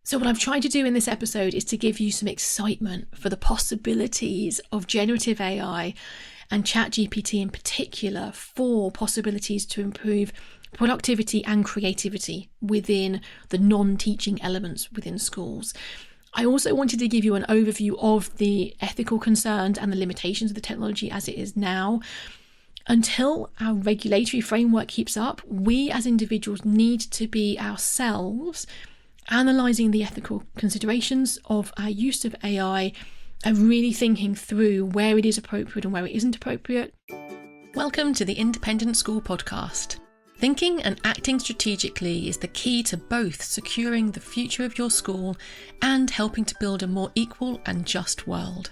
So what I've tried to do in this episode is to give you some excitement for the possibilities of generative AI and ChatGPT in particular, for possibilities to improve productivity and creativity within the non-teaching elements within schools. I also wanted to give you an overview of the ethical concerns and the limitations of the technology as it is now. Until our regulatory framework keeps up, we as individuals need to be ourselves analysing the ethical considerations of our use of AI and really thinking through where it is appropriate and where it isn't appropriate. Welcome to the Independent School Podcast. Thinking and acting strategically is the key to both securing the future of your school and helping to build a more equal and just world.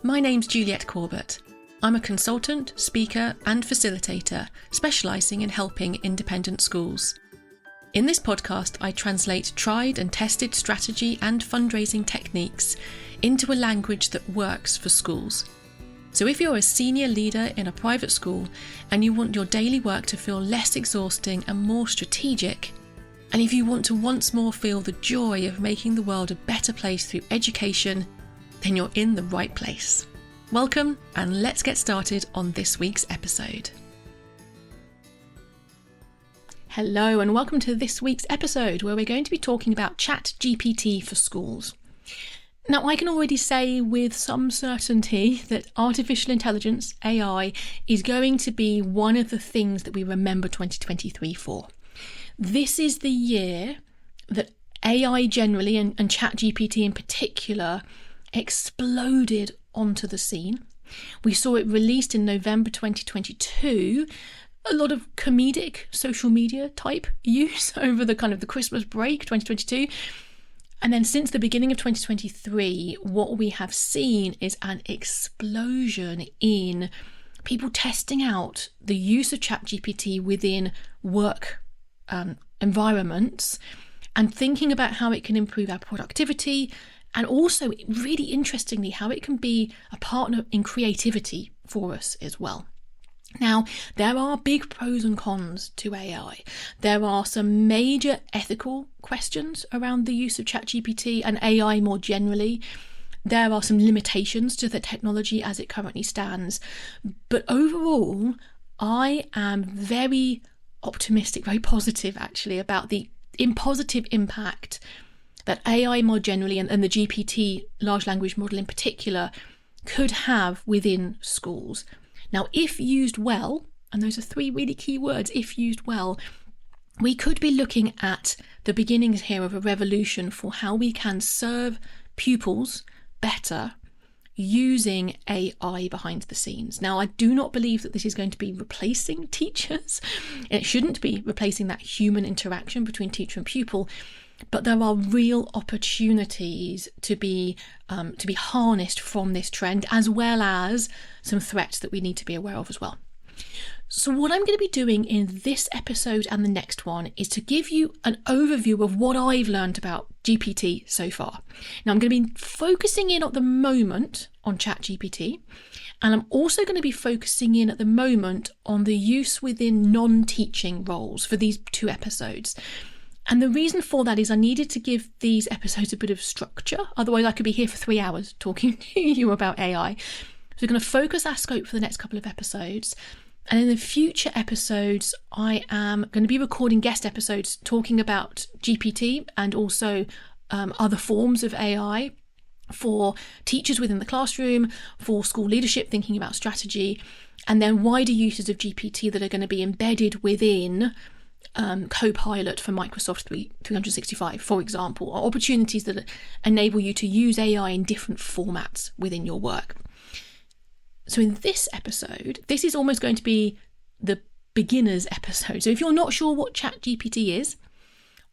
My name's Juliette Corbett. I'm a consultant, speaker and facilitator specialising in helping independent schools. In this podcast, I translate tried and tested strategy and fundraising techniques into a language that works for schools. So if you're a senior leader in a private school and you want your daily work to feel less exhausting and more strategic, and if you want to once more feel the joy of making the world a better place through education, then you're in the right place. Welcome, and let's get started on this week's episode. Hello and welcome to this week's episode, where we're going to be talking about ChatGPT for schools. Now, I can already say with some certainty that artificial intelligence, AI, is going to be one of the things that we remember 2023 for. This is the year that AI generally, and ChatGPT in particular, exploded onto the scene. We saw it released in November 2022, a lot of comedic social media type use over the Christmas break 2022. And then since the beginning of 2023, what we have seen is an explosion in people testing out the use of ChatGPT within work environments and thinking about how it can improve our productivity, and also, really interestingly, how it can be a partner in creativity for us as well. Now, there are big pros and cons to AI. There are some major ethical questions around the use of ChatGPT and AI more generally. There are some limitations to the technology as it currently stands. But overall, I am very optimistic, very positive actually, about the positive impact that AI more generally and the GPT, large language model in particular, could have within schools. Now, if used well, and those are three really key words, if used well, we could be looking at the beginnings here of a revolution for how we can serve pupils better using AI behind the scenes. Now, I do not believe that this is going to be replacing teachers. It shouldn't be replacing that human interaction between teacher and pupil. But there are real opportunities to be harnessed from this trend, as well as some threats that we need to be aware of as well. So what I'm going to be doing in this episode and the next one is to give you an overview of what I've learned about GPT so far. Now, I'm going to be focusing in at the moment on ChatGPT, and I'm also going to be focusing in at the moment on the use within non-teaching roles for these two episodes. And the reason for that is I needed to give these episodes a bit of structure. Otherwise, I could be here for 3 hours talking to you about AI. So we're going to focus our scope for the next couple of episodes. And in the future episodes, I am going to be recording guest episodes talking about GPT and also other forms of AI for teachers within the classroom, for school leadership thinking about strategy, and then wider uses of GPT that are going to be embedded within Copilot for Microsoft 365, for example, or opportunities that enable you to use AI in different formats within your work. So in this episode, this is almost going to be the beginner's episode. So if you're not sure what ChatGPT is,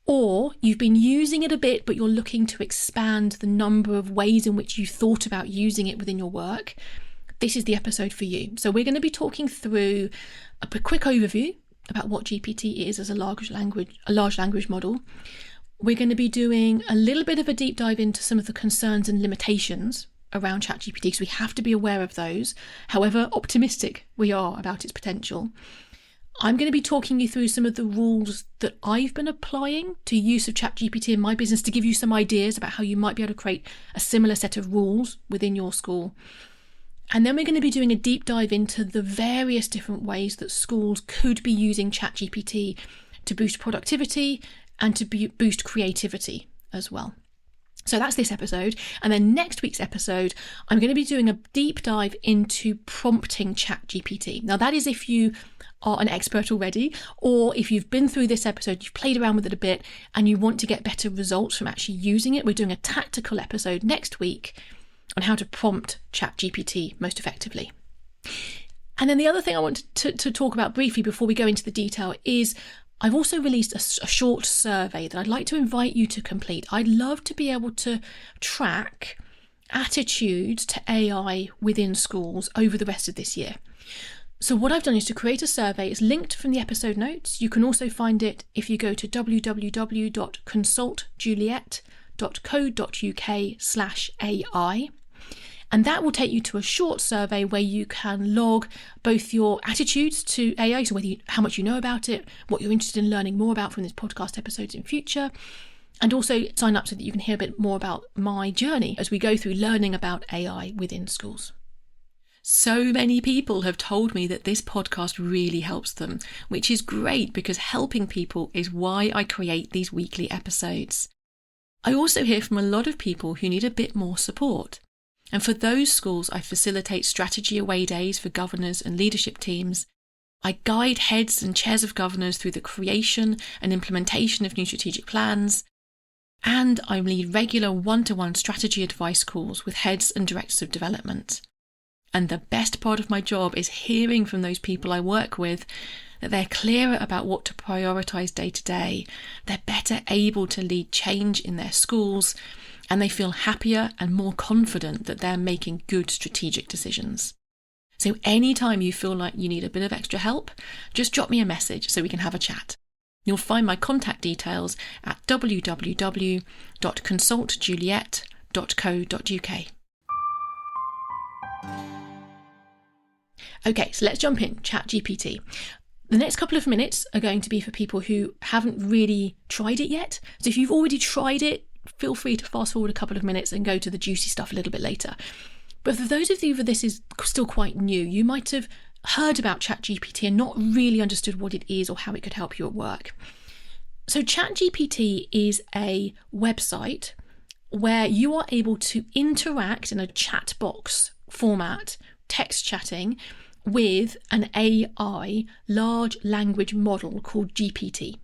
or you've been using it a bit, but you're looking to expand the number of ways in which you thought about using it within your work, this is the episode for you. So we're going to be talking through a quick overview about what GPT is as a large language model. We're going to be doing a little bit of a deep dive into some of the concerns and limitations around ChatGPT, because we have to be aware of those, however optimistic we are about its potential. I'm going to be talking you through some of the rules that I've been applying to use of ChatGPT in my business to give you some ideas about how you might be able to create a similar set of rules within your school. And then we're going to be doing a deep dive into the various different ways that schools could be using ChatGPT to boost productivity and to boost creativity as well. So that's this episode. And then next week's episode, I'm going to be doing a deep dive into prompting ChatGPT. Now, that is if you are an expert already, or if you've been through this episode, you've played around with it a bit, and you want to get better results from actually using it. We're doing a tactical episode next week on how to prompt ChatGPT most effectively. And then the other thing I want to talk about briefly before we go into the detail is I've also released a short survey that I'd like to invite you to complete. I'd love to be able to track attitudes to AI within schools over the rest of this year. So what I've done is to create a survey. It's linked from the episode notes. You can also find it if you go to www.consultjuliet.co.uk/AI. And that will take you to a short survey where you can log both your attitudes to AI, so how much you know about it, what you're interested in learning more about from this podcast episodes in future, and also sign up so that you can hear a bit more about my journey as we go through learning about AI within schools. So many people have told me that this podcast really helps them, which is great because helping people is why I create these weekly episodes. I also hear from a lot of people who need a bit more support. And for those schools, I facilitate strategy away days for governors and leadership teams. I guide heads and chairs of governors through the creation and implementation of new strategic plans. And I lead regular one-to-one strategy advice calls with heads and directors of development. And the best part of my job is hearing from those people I work with that they're clearer about what to prioritise day to day. They're better able to lead change in their schools, and they feel happier and more confident that they're making good strategic decisions. So anytime you feel like you need a bit of extra help, just drop me a message so we can have a chat. You'll find my contact details at www.consultjuliet.co.uk. Okay, so let's jump in, ChatGPT. The next couple of minutes are going to be for people who haven't really tried it yet. So if you've already tried it, feel free to fast forward a couple of minutes and go to the juicy stuff a little bit later. But for those of you that this is still quite new, you might have heard about ChatGPT and not really understood what it is or how it could help you at work. So ChatGPT is a website where you are able to interact in a chat box format, text chatting, with an AI large language model called GPT.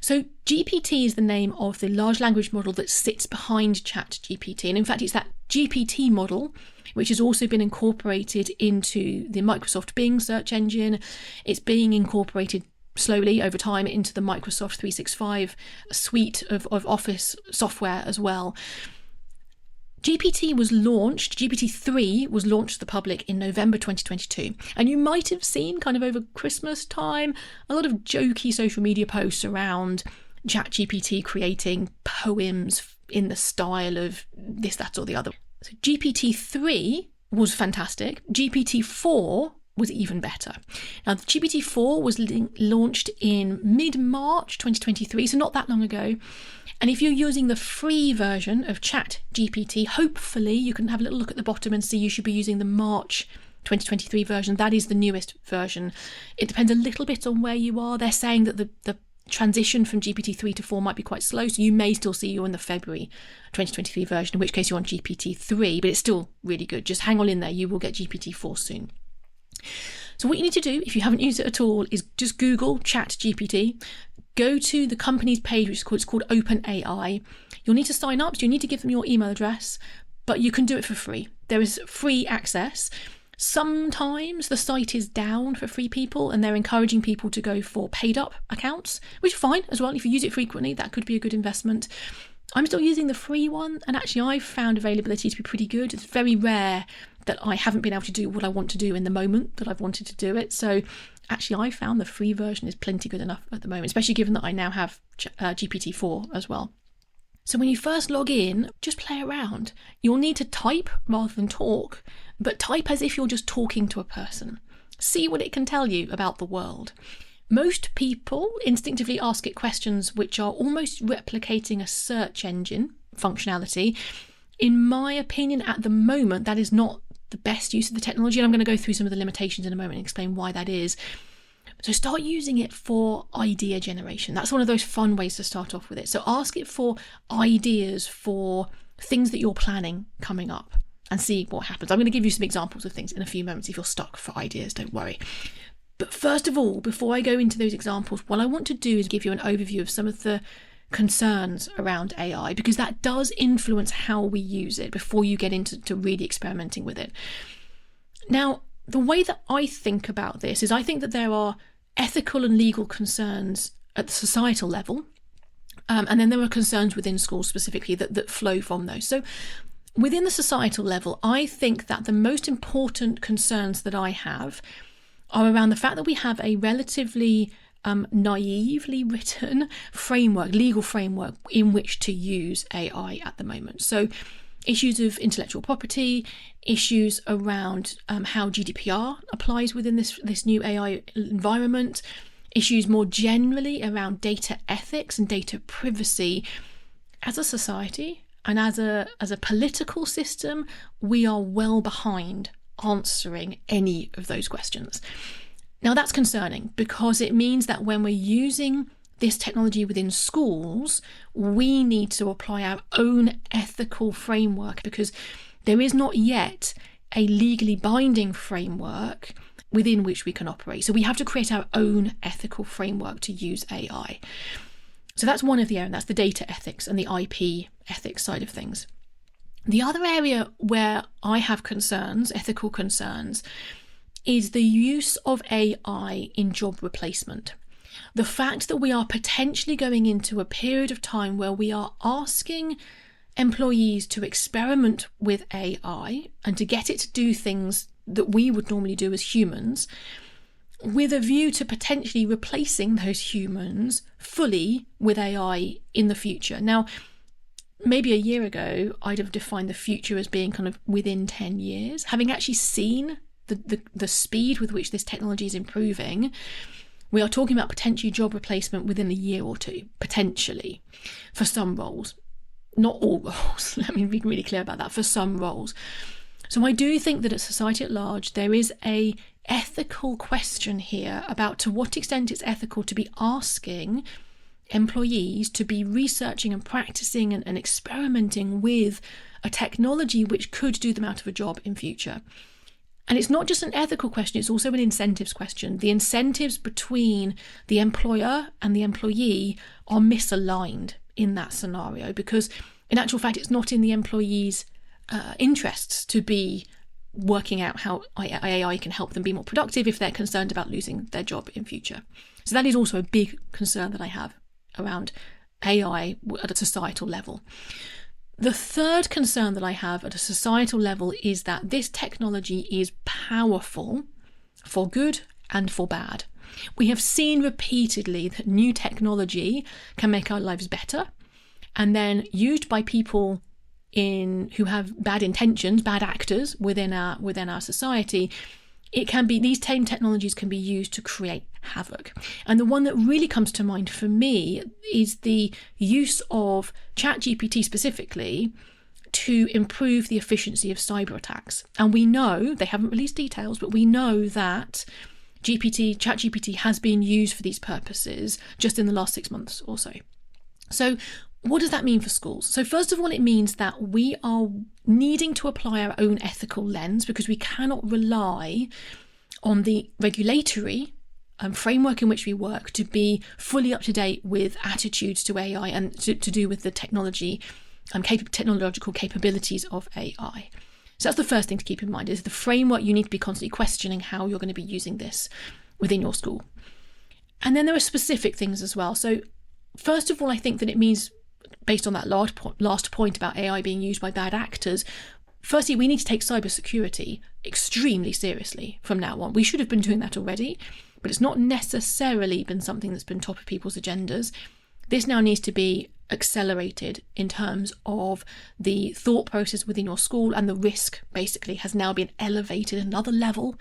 So GPT is the name of the large language model that sits behind ChatGPT. And in fact, it's that GPT model which has also been incorporated into the Microsoft Bing search engine. It's being incorporated slowly over time into the Microsoft 365 suite of Office software as well. GPT-3 was launched to the public in November 2022. And you might have seen kind of over Christmas time, a lot of jokey social media posts around ChatGPT creating poems in the style of this, that, or the other. So GPT-3 was fantastic. GPT-4 was even better. Now, GPT-4 was launched in mid-March 2023, so not that long ago. And if you're using the free version of ChatGPT, hopefully you can have a little look at the bottom and see you should be using the March 2023 version. That is the newest version. It depends a little bit on where you are. They're saying that the transition from GPT-3 to 4 might be quite slow, so you may still see you in the February 2023 version, in which case you're on GPT-3, but it's still really good. Just hang on in there. You will get GPT-4 soon. So what you need to do, if you haven't used it at all, is just Google ChatGPT. Go to the company's page, which is called OpenAI. You'll need to sign up, so you need to give them your email address, but you can do it for free. There is free access. Sometimes the site is down for free people, and they're encouraging people to go for paid up accounts, which is fine as well. If you use it frequently, that could be a good investment. I'm still using the free one, and actually I've found availability to be pretty good. It's very rare that I haven't been able to do what I want to do in the moment that I've wanted to do it. So actually I found the free version is plenty good enough at the moment, especially given that I now have GPT-4 as well. So when you first log in, just play around. You'll need to type rather than talk, but type as if you're just talking to a person. See what it can tell you about the world. Most people instinctively ask it questions which are almost replicating a search engine functionality. In my opinion, at the moment, that is not the best use of the technology, and I'm going to go through some of the limitations in a moment and explain why that is. So start using it for idea generation. That's one of those fun ways to start off with it. So ask it for ideas for things that you're planning coming up and see what happens. I'm going to give you some examples of things in a few moments. If you're stuck for ideas, don't worry. But first of all, before I go into those examples, what I want to do is give you an overview of some of the concerns around AI, because that does influence how we use it before you get into really experimenting with it. Now, the way that I think about this is I think that there are ethical and legal concerns at the societal level, and then there are concerns within schools specifically that flow from those. So within the societal level, I think that the most important concerns that I have are around the fact that we have a relatively naively written framework, legal framework in which to use AI at the moment. So issues of intellectual property, issues around how GDPR applies within this new AI environment, issues more generally around data ethics and data privacy. As a society and as a political system, we are well behind answering any of those questions. Now that's concerning because it means that when we're using this technology within schools, we need to apply our own ethical framework, because there is not yet a legally binding framework within which we can operate. So we have to create our own ethical framework to use AI. So that's one of the areas, that's the data ethics and the IP ethics side of things. The other area where I have concerns, ethical concerns, is the use of AI in job replacement. The fact that we are potentially going into a period of time where we are asking employees to experiment with AI and to get it to do things that we would normally do as humans, with a view to potentially replacing those humans fully with AI in the future. Now, maybe a year ago, I'd have defined the future as being kind of within 10 years. Having actually seen the speed with which this technology is improving, we are talking about potentially job replacement within a year or two, potentially, for some roles. Not all roles, let me be really clear about that, for some roles. So I do think that at society at large, there is a ethical question here about to what extent it's ethical to be asking employees to be researching and practicing and experimenting with a technology which could do them out of a job in future. And it's not just an ethical question, it's also an incentives question. The incentives between the employer and the employee are misaligned in that scenario, because in actual fact, it's not in the employee's interests to be working out how AI can help them be more productive if they're concerned about losing their job in future. So that is also a big concern that I have around AI at a societal level. The third concern that I have at a societal level is that this technology is powerful for good and for bad. We have seen repeatedly that new technology can make our lives better, and then used by people who have bad intentions, bad actors within our society, these same technologies can be used to create havoc. And the one that really comes to mind for me is the use of ChatGPT specifically to improve the efficiency of cyber attacks. And we know, they haven't released details, but we know that ChatGPT has been used for these purposes just in the last 6 months or so. So what does that mean for schools? So first of all, it means that we are needing to apply our own ethical lens, because we cannot rely on the regulatory framework in which we work to be fully up to date with attitudes to AI and to do with the technological capabilities of AI. So that's the first thing to keep in mind, is the framework. You need to be constantly questioning how you're going to be using this within your school. And then there are specific things as well. So first of all, I think that it means, based on that last point about AI being used by bad actors, firstly, we need to take cybersecurity extremely seriously from now on. We should have been doing that already, but it's not necessarily been something that's been top of people's agendas. This now needs to be accelerated in terms of the thought process within your school, and the risk basically has now been elevated another level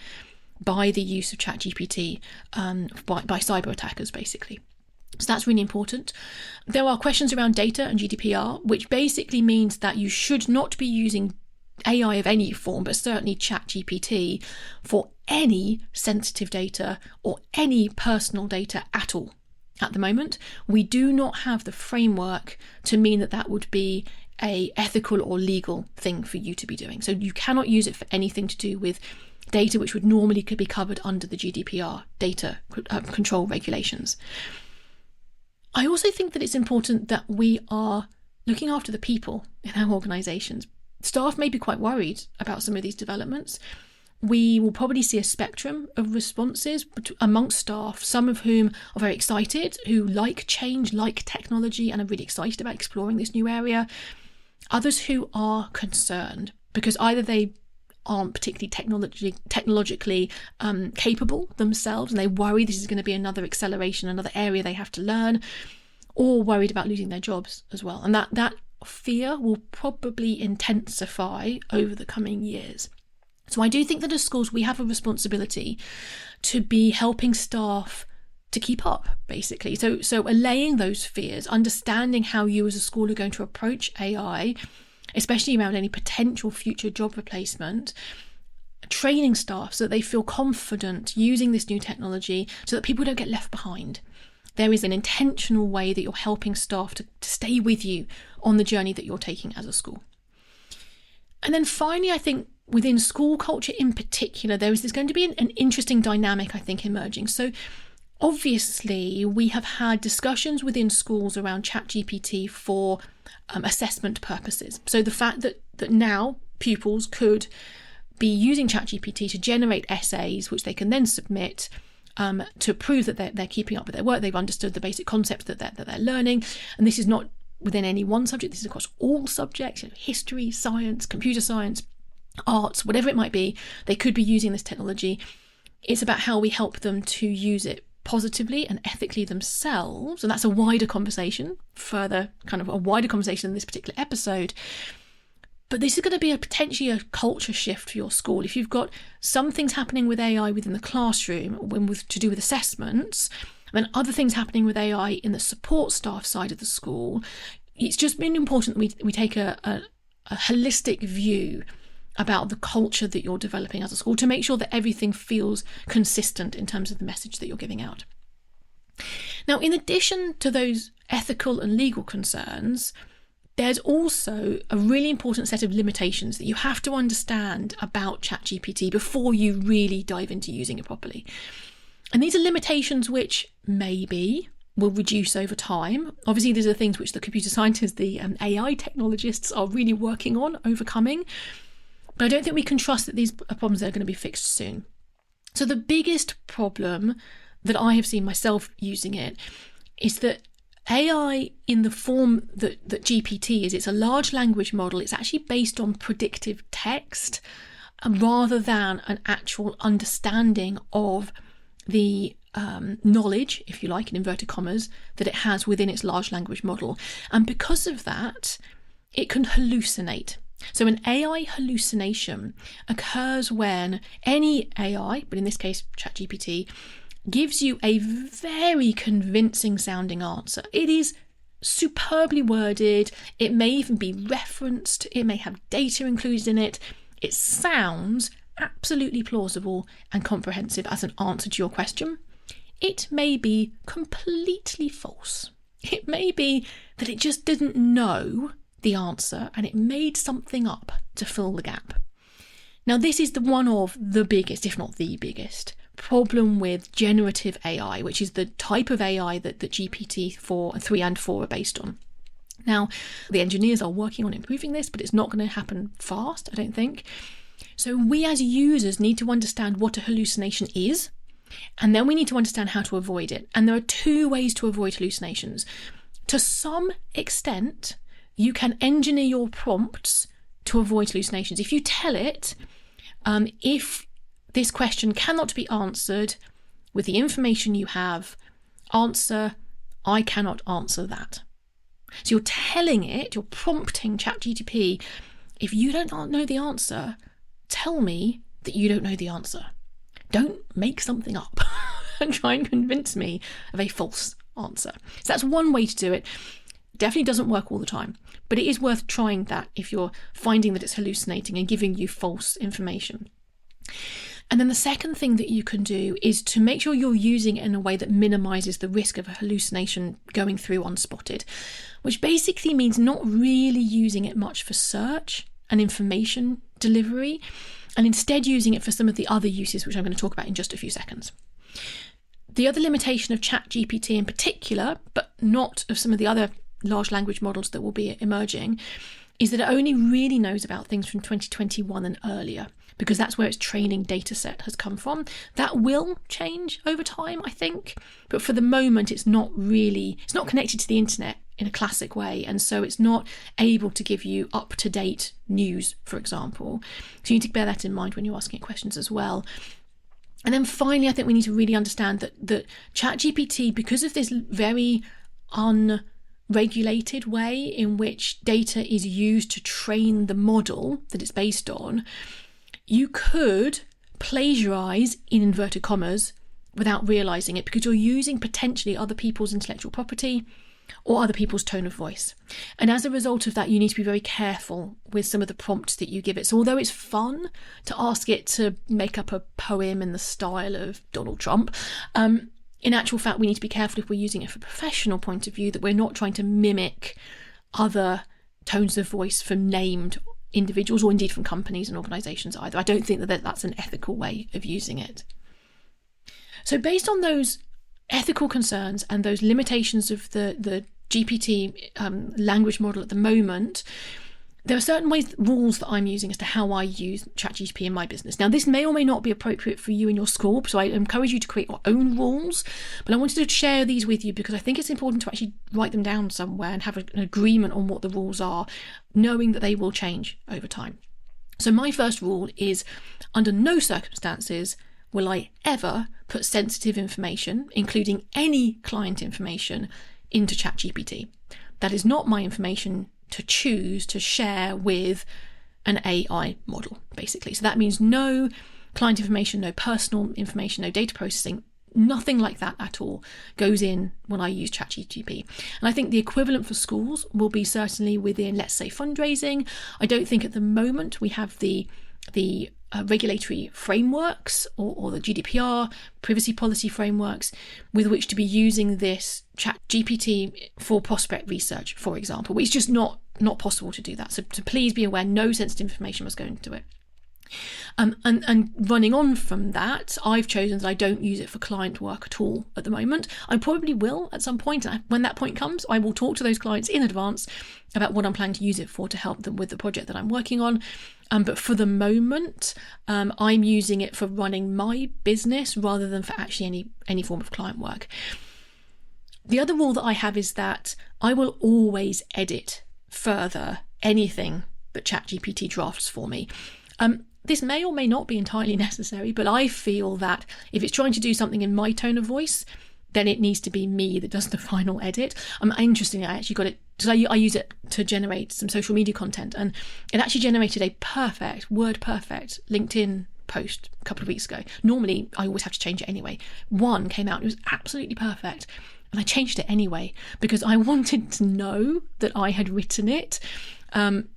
by the use of ChatGPT by cyber attackers, basically. So that's really important. There are questions around data and GDPR, which basically means that you should not be using AI of any form, but certainly ChatGPT, for any sensitive data or any personal data at all. At the moment, we do not have the framework to mean that that would be a ethical or legal thing for you to be doing. So you cannot use it for anything to do with data which would normally could be covered under the GDPR data control regulations. I also think that it's important that we are looking after the people in our organisations. Staff may be quite worried about some of these developments. We will probably see a spectrum of responses amongst staff, some of whom are very excited, who like change, like technology, and are really excited about exploring this new area. Others who are concerned because either they aren't particularly technologically capable themselves, and they worry this is going to be another acceleration, another area they have to learn, or worried about losing their jobs as well. And that fear will probably intensify over the coming years. So I do think that as schools, we have a responsibility to be helping staff to keep up, basically. So allaying those fears, understanding how you as a school are going to approach AI, especially around any potential future job replacement, training staff so that they feel confident using this new technology so that people don't get left behind. There is an intentional way that you're helping staff to stay with you on the journey that you're taking as a school. And then finally, I think within school culture in particular, there's going to be an interesting dynamic, I think, emerging. So obviously, we have had discussions within schools around ChatGPT for assessment purposes. So the fact that now pupils could be using ChatGPT to generate essays, which they can then submit to prove that they're keeping up with their work, they've understood the basic concepts that they're learning. And this is not within any one subject, this is across all subjects, history, science, computer science, arts, whatever it might be, they could be using this technology. It's about how we help them to use it positively and ethically themselves. And that's a wider conversation, further kind of a wider conversation in this particular episode. But this is going to be potentially a culture shift for your school. If you've got some things happening with AI within the classroom to do with assessments, and then other things happening with AI in the support staff side of the school, it's just been important that we take a holistic view about the culture that you're developing as a school to make sure that everything feels consistent in terms of the message that you're giving out. Now, in addition to those ethical and legal concerns, there's also a really important set of limitations that you have to understand about ChatGPT before you really dive into using it properly. And these are limitations which maybe will reduce over time. Obviously, these are things which the computer scientists, the AI technologists are really working on overcoming. But I don't think we can trust that these are problems that are going to be fixed soon. So the biggest problem that I have seen myself using it is that AI in the form that GPT is, it's a large language model. It's actually based on predictive text rather than an actual understanding of the knowledge, if you like, in inverted commas, that it has within its large language model. And because of that, it can hallucinate. So an AI hallucination occurs when any AI, but in this case ChatGPT, gives you a very convincing sounding answer. It is superbly worded. It may even be referenced. It may have data included in it. It sounds absolutely plausible and comprehensive as an answer to your question. It may be completely false. It may be that it just didn't know the answer and it made something up to fill the gap. Now, this is one of the biggest, if not the biggest, problem with generative AI, which is the type of AI that GPT-4, 3 and 4 are based on. Now, the engineers are working on improving this, but it's not going to happen fast, I don't think. So we as users need to understand what a hallucination is, and then we need to understand how to avoid it. And there are two ways to avoid hallucinations. To some extent, you can engineer your prompts to avoid hallucinations. If you tell it, if this question cannot be answered with the information you have, answer, I cannot answer that. So you're telling it, you're prompting ChatGPT, if you don't know the answer, tell me that you don't know the answer. Don't make something up and try and convince me of a false answer. So that's one way to do it. Definitely doesn't work all the time, but it is worth trying that if you're finding that it's hallucinating and giving you false information. And then the second thing that you can do is to make sure you're using it in a way that minimizes the risk of a hallucination going through unspotted, which basically means not really using it much for search and information delivery, and instead using it for some of the other uses, which I'm going to talk about in just a few seconds. The other limitation of ChatGPT in particular, but not of some of the other large language models that will be emerging, is that it only really knows about things from 2021 and earlier, because that's where its training data set has come from. That will change over time, I think, but for the moment it's not connected to the internet in a classic way, and so it's not able to give you up-to-date news, for example. So you need to bear that in mind when you're asking it questions as well. And then finally, I think we need to really understand that ChatGPT, because of this very unregulated way in which data is used to train the model that it's based on, you could plagiarize, in inverted commas, without realizing it, because you're using potentially other people's intellectual property or other people's tone of voice. And as a result of that, you need to be very careful with some of the prompts that you give it. So although it's fun to ask it to make up a poem in the style of Donald Trump, in actual fact, we need to be careful if we're using it from a professional point of view, that we're not trying to mimic other tones of voice from named individuals or indeed from companies and organisations either. I don't think that that's an ethical way of using it. So based on those ethical concerns and those limitations of the GPT language model at the moment, there are certain rules that I'm using as to how I use ChatGPT in my business. Now, this may or may not be appropriate for you in your school, so I encourage you to create your own rules, but I wanted to share these with you because I think it's important to actually write them down somewhere and have an agreement on what the rules are, knowing that they will change over time. So my first rule is, under no circumstances will I ever put sensitive information, including any client information, into ChatGPT. That is not my information to choose to share with an AI model, basically. So that means no client information, no personal information, no data processing, nothing like that at all goes in when I use ChatGPT. And I think the equivalent for schools will be certainly within, let's say, fundraising. I don't think at the moment we have the regulatory frameworks or the GDPR privacy policy frameworks with which to be using this ChatGPT for prospect research, for example. It's just not possible to do that. So please be aware, no sensitive information must go into it. And running on from that, I've chosen that I don't use it for client work at all at the moment. I probably will at some point. And when that point comes, I will talk to those clients in advance about what I'm planning to use it for to help them with the project that I'm working on. But for the moment, I'm using it for running my business rather than for actually any form of client work. The other rule that I have is that I will always edit further anything that ChatGPT drafts for me. This may or may not be entirely necessary, but I feel that if it's trying to do something in my tone of voice, then it needs to be me that does the final edit. Interestingly, I actually got it, because I use it to generate some social media content, and it actually generated a word perfect LinkedIn post a couple of weeks ago. Normally, I always have to change it anyway. One came out, it was absolutely perfect. And I changed it anyway because I wanted to know that I had written it,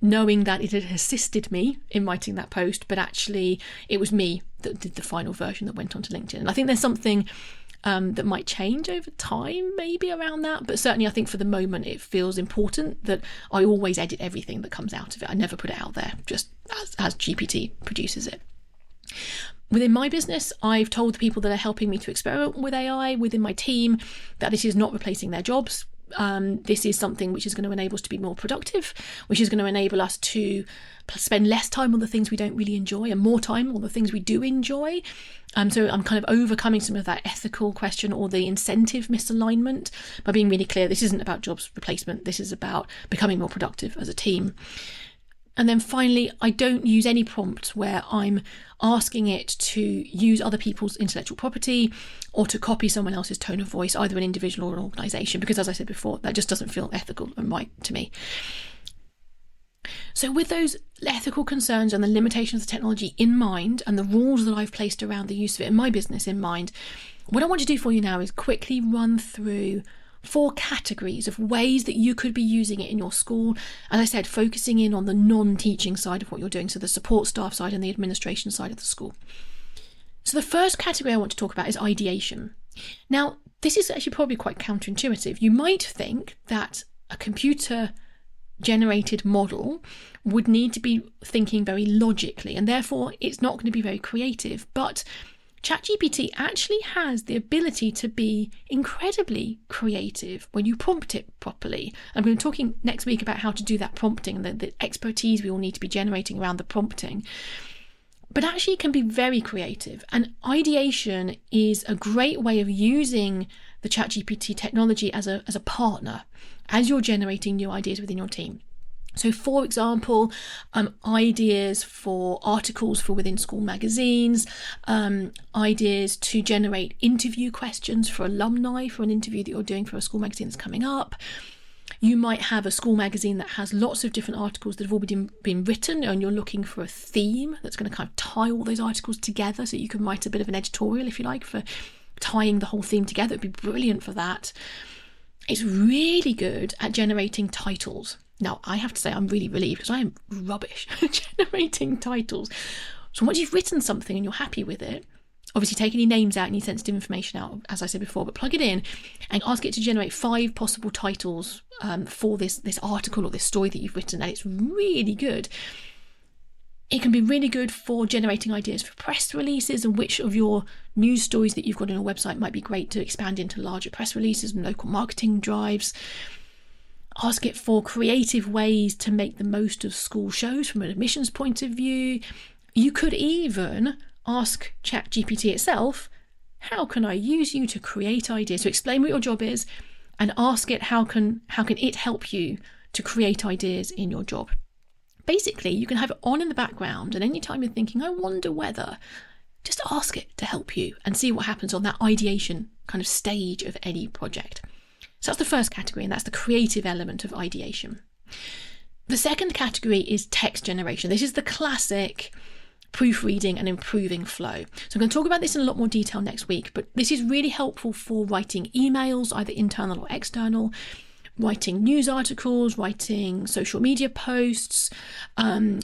knowing that it had assisted me in writing that post, but actually it was me that did the final version that went onto LinkedIn. And I think there's something that might change over time, maybe around that, but certainly I think for the moment it feels important that I always edit everything that comes out of it. I never put it out there, just as GPT produces it. Within my business, I've told the people that are helping me to experiment with AI within my team that this is not replacing their jobs. This is something which is going to enable us to be more productive, which is going to enable us to spend less time on the things we don't really enjoy and more time on the things we do enjoy. So I'm kind of overcoming some of that ethical question or the incentive misalignment by being really clear. This isn't about jobs replacement. This is about becoming more productive as a team. And then finally, I don't use any prompts where I'm asking it to use other people's intellectual property or to copy someone else's tone of voice, either an individual or an organisation, because as I said before, that just doesn't feel ethical and right to me. So with those ethical concerns and the limitations of the technology in mind, and the rules that I've placed around the use of it in my business in mind, what I want to do for you now is quickly run through 4 categories of ways that you could be using it in your school. As I said, focusing in on the non-teaching side of what you're doing, so the support staff side and the administration side of the school. So the first category I want to talk about is ideation. Now, this is actually probably quite counterintuitive. You might think that a computer-generated model would need to be thinking very logically, and therefore it's not going to be very creative. But ChatGPT actually has the ability to be incredibly creative when you prompt it properly. I'm going to be talking next week about how to do that prompting and the expertise we all need to be generating around the prompting. But actually it can be very creative. And ideation is a great way of using the ChatGPT technology as a partner as you're generating new ideas within your team. So, for example, ideas for articles for within school magazines, ideas to generate interview questions for alumni for an interview that you're doing for a school magazine that's coming up. You might have a school magazine that has lots of different articles that have all been written, and you're looking for a theme that's going to kind of tie all those articles together, so you can write a bit of an editorial, if you like, for tying the whole theme together. It'd be brilliant for that. It's really good at generating titles. Now, I have to say I'm really relieved because I am rubbish at generating titles. So once you've written something and you're happy with it, obviously take any names out, any sensitive information out, as I said before, but plug it in and ask it to generate 5 possible titles for this article or this story that you've written, and it's really good. It can be really good for generating ideas for press releases, and which of your news stories that you've got on your website might be great to expand into larger press releases and local marketing drives. Ask it for creative ways to make the most of school shows from an admissions point of view. You could even ask ChatGPT itself, how can I use you to create ideas? So explain what your job is and ask it how can it help you to create ideas in your job. Basically, you can have it on in the background, and anytime you're thinking, I wonder whether, just ask it to help you and see what happens on that ideation kind of stage of any project. So that's the first category, and that's the creative element of ideation. The second category is text generation. This is the classic proofreading and improving flow. So I'm going to talk about this in a lot more detail next week, but this is really helpful for writing emails, either internal or external, writing news articles, writing social media posts,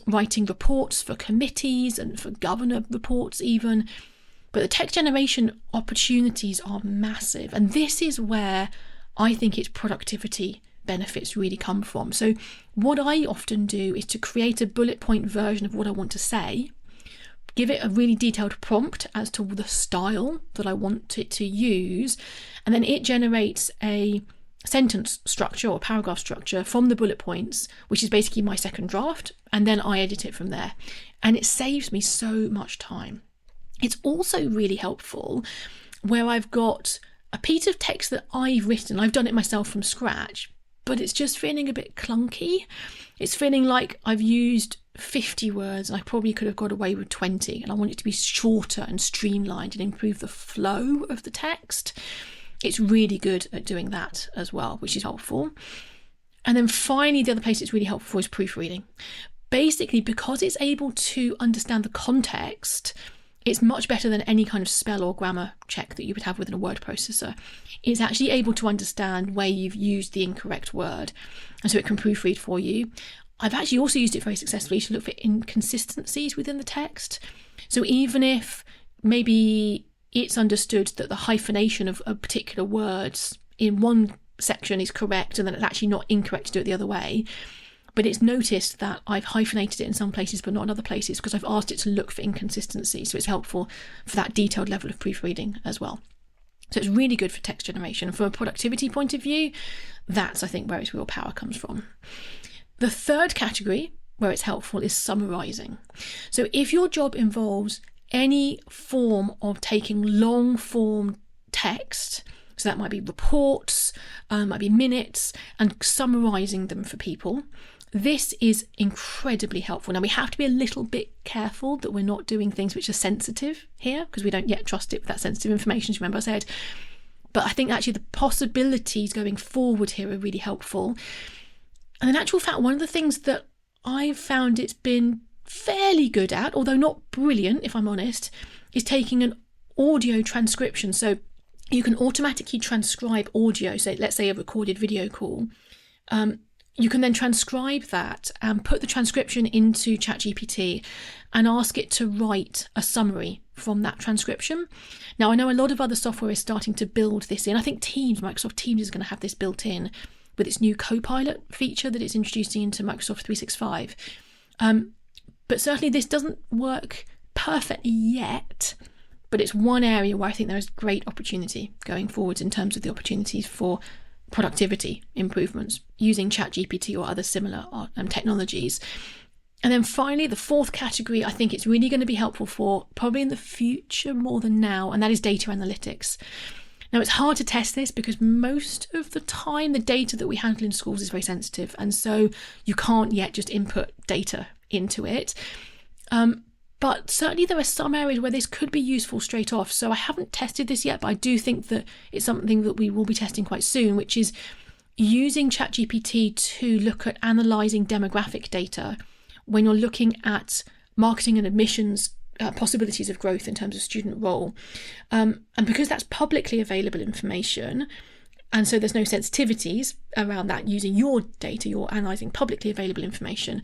writing reports for committees and for governor reports even. But the text generation opportunities are massive, and this is where I think its productivity benefits really come from. So what I often do is to create a bullet point version of what I want to say, give it a really detailed prompt as to the style that I want it to use, and then it generates a sentence structure or paragraph structure from the bullet points, which is basically my second draft, and then I edit it from there. And it saves me so much time. It's also really helpful where I've got a piece of text that I've written. I've done it myself from scratch, but it's just feeling a bit clunky. It's feeling like I've used 50 words and I probably could have got away with 20, and I want it to be shorter and streamlined and improve the flow of the text. It's really good at doing that as well, which is helpful. And then finally, the other place it's really helpful for is proofreading. Basically, because it's able to understand the context, it's much better than any kind of spell or grammar check that you would have within a word processor. It's actually able to understand where you've used the incorrect word, and so it can proofread for you. I've actually also used it very successfully to look for inconsistencies within the text. So even if maybe it's understood that the hyphenation of particular words in one section is correct and then it's actually not incorrect to do it the other way, but it's noticed that I've hyphenated it in some places but not in other places because I've asked it to look for inconsistencies. So it's helpful for that detailed level of proofreading as well. So it's really good for text generation. And from a productivity point of view, that's, I think, where its real power comes from. The third category where it's helpful is summarising. So if your job involves any form of taking long form text, so that might be reports, might be minutes, and summarising them for people, this is incredibly helpful. Now, we have to be a little bit careful that we're not doing things which are sensitive here, because we don't yet trust it with that sensitive information, as you remember I said. But I think actually the possibilities going forward here are really helpful. And in actual fact, one of the things that I've found it's been fairly good at, although not brilliant if I'm honest, is taking an audio transcription. So you can automatically transcribe audio. So let's say a recorded video call. You can then transcribe that and put the transcription into ChatGPT and ask it to write a summary from that transcription. Now, I know a lot of other software is starting to build this in. I think Microsoft Teams is going to have this built in with its new Copilot feature that it's introducing into Microsoft 365. But certainly this doesn't work perfectly yet, but it's one area where I think there is great opportunity going forwards in terms of the opportunities for productivity improvements using ChatGPT or other similar technologies. And then finally, the fourth category, I think it's really going to be helpful for probably in the future more than now, and that is data analytics. Now, it's hard to test this because most of the time the data that we handle in schools is very sensitive, and so you can't yet just input data into it. But certainly there are some areas where this could be useful straight off. So I haven't tested this yet, but I do think that it's something that we will be testing quite soon, which is using ChatGPT to look at analysing demographic data when you're looking at marketing and admissions possibilities of growth in terms of student role. And because that's publicly available information, and so there's no sensitivities around that using your data, you're analysing publicly available information,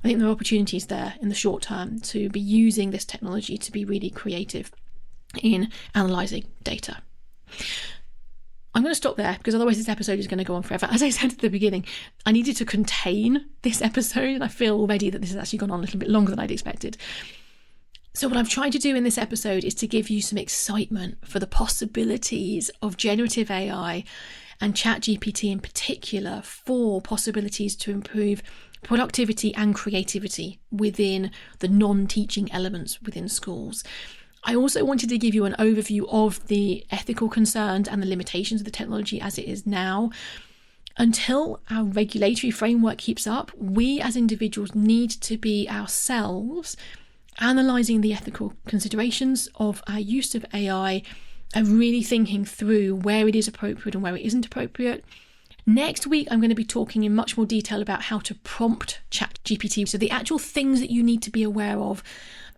I think there are opportunities there in the short term to be using this technology to be really creative in analysing data. I'm going to stop there because otherwise this episode is going to go on forever. As I said at the beginning, I needed to contain this episode, and I feel already that this has actually gone on a little bit longer than I'd expected. So what I'm trying to do in this episode is to give you some excitement for the possibilities of generative AI and ChatGPT in particular for possibilities to improve productivity and creativity within the non-teaching elements within schools. I also wanted to give you an overview of the ethical concerns and the limitations of the technology as it is now. Until our regulatory framework keeps up, we as individuals need to be ourselves analysing the ethical considerations of our use of AI and really thinking through where it is appropriate and where it isn't appropriate. Next week, I'm going to be talking in much more detail about how to prompt ChatGPT. So the actual things that you need to be aware of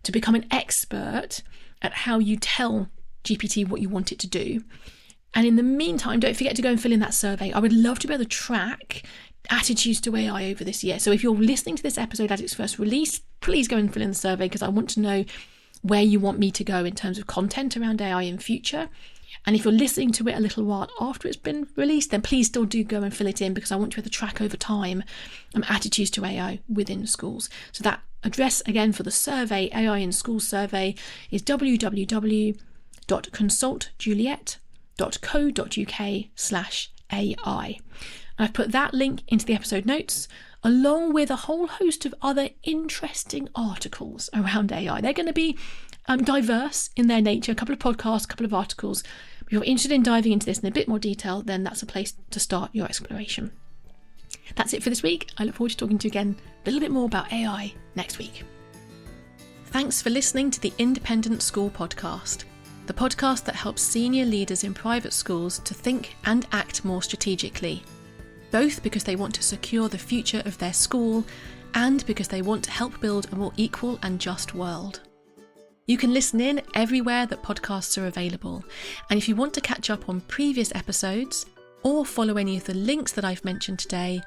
to become an expert at how you tell GPT what you want it to do. And in the meantime, don't forget to go and fill in that survey. I would love to be able to track attitudes to AI over this year. So if you're listening to this episode at its first release, please go and fill in the survey because I want to know where you want me to go in terms of content around AI in future. And if you're listening to it a little while after it's been released, then please still do go and fill it in because I want to be able to track over time attitudes to AI within schools. So that address again for the survey, AI in Schools survey, is www.consultjuliet.co.uk/AI. I've put that link into the episode notes, along with a whole host of other interesting articles around AI. They're going to be diverse in their nature, a couple of podcasts, a couple of articles. If you're interested in diving into this in a bit more detail, then that's a place to start your exploration. That's it for this week. I look forward to talking to you again a little bit more about AI next week. Thanks for listening to the Independent School Podcast, the podcast that helps senior leaders in private schools to think and act more strategically, both because they want to secure the future of their school and because they want to help build a more equal and just world. You can listen in everywhere that podcasts are available, and if you want to catch up on previous episodes or follow any of the links that I've mentioned today,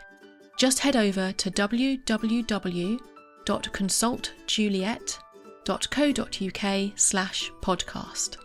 just head over to www.consultjuliet.co.uk/podcast.